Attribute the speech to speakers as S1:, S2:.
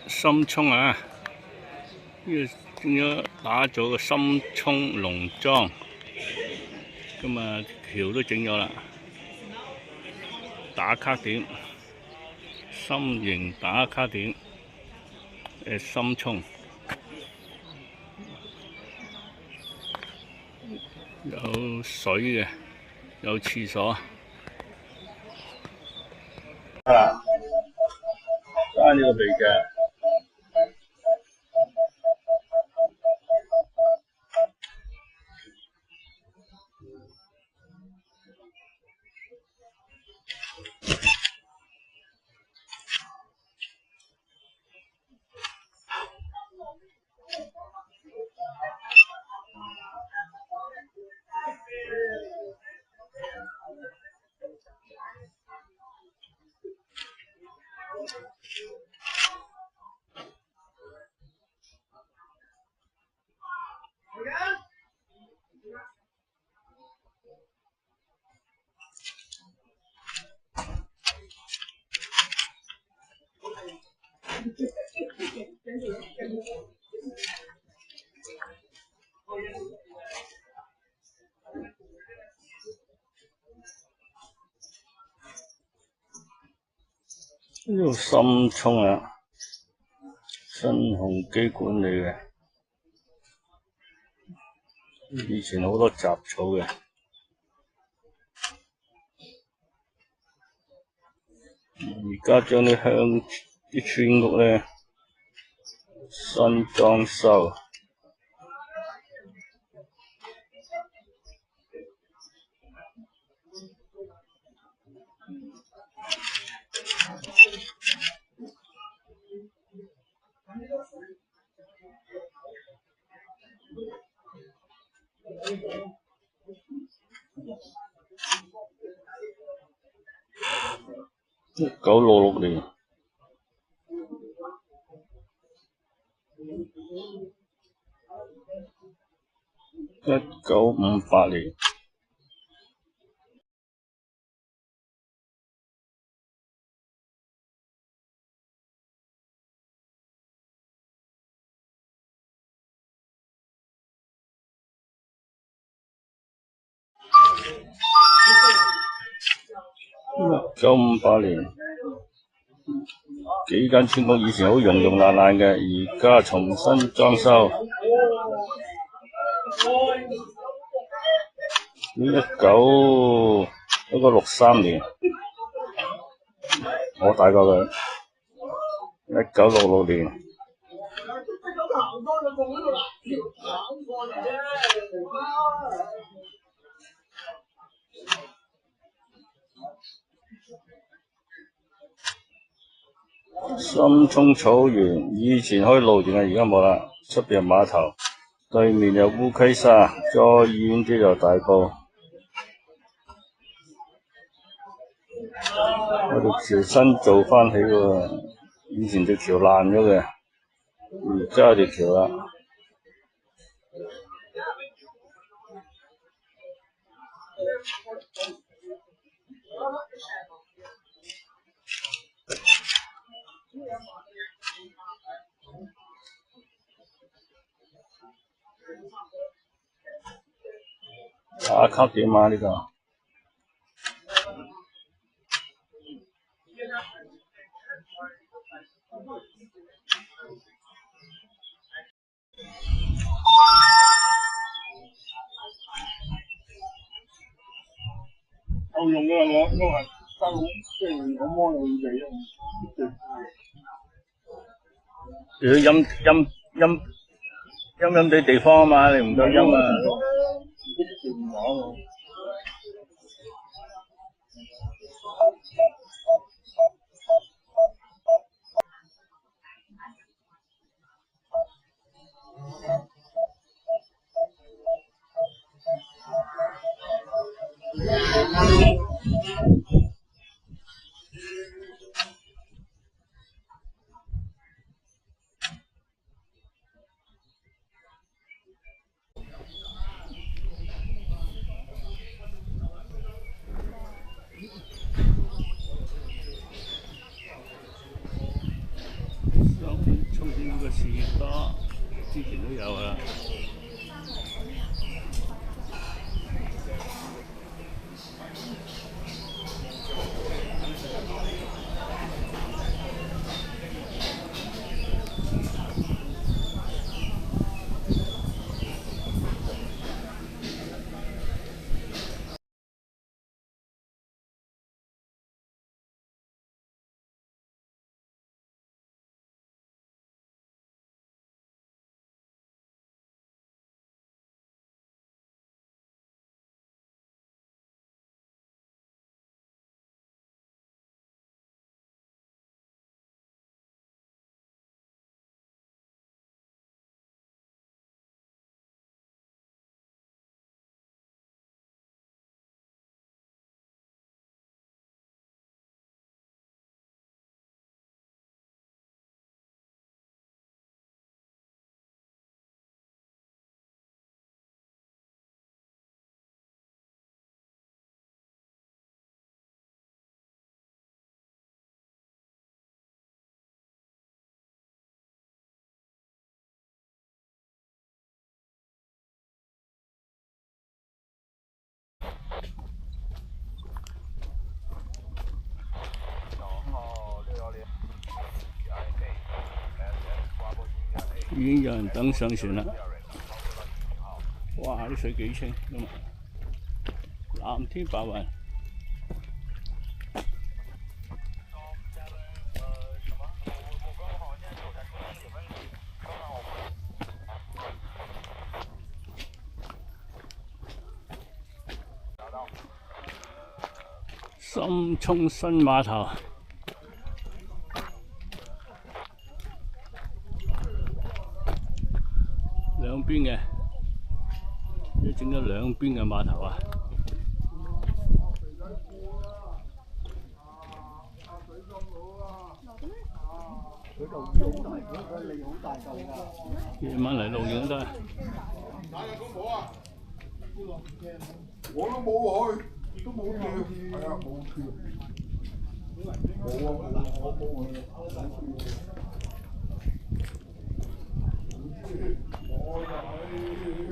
S1: 深涌啊！呢個仲有打咗個深涌農莊，咁啊橋都整咗啦，打卡點，心形打卡點，深涌有水嘅，有廁所。啊！揸呢個鼻嘅。呢度深涌啊，新鴻基管理嘅，以前好多雜草嘅，而家將啲村屋咧新裝修。1966年，1958年。1958年，幾間村屋以前好溶溶爛爛嘅，而家重新裝修。1963年，我大過佢。1966年。深涌草原以前可以露營嘅，而家冇啦。出邊係碼頭，對面有烏溪沙，再遠啲就大埔。我條橋新做翻起喎，以前條橋爛咗嘅，而家有條橋啦。打卡點啊呢個！夠用㗎啦，我係收即係我摸你地啊！如果陰地地方啊嘛，你唔夠陰啊！士多之前都有啦。已經有人等上船啦！哇！啲水幾清咁啊，藍天白雲。深涌新碼頭。兩邊嘅，你整咗兩邊嘅碼頭啊！夜晚嚟露營都得。
S2: 我都冇去，都冇跳，係啊，冇跳，冇啊，我冇去，我就喺。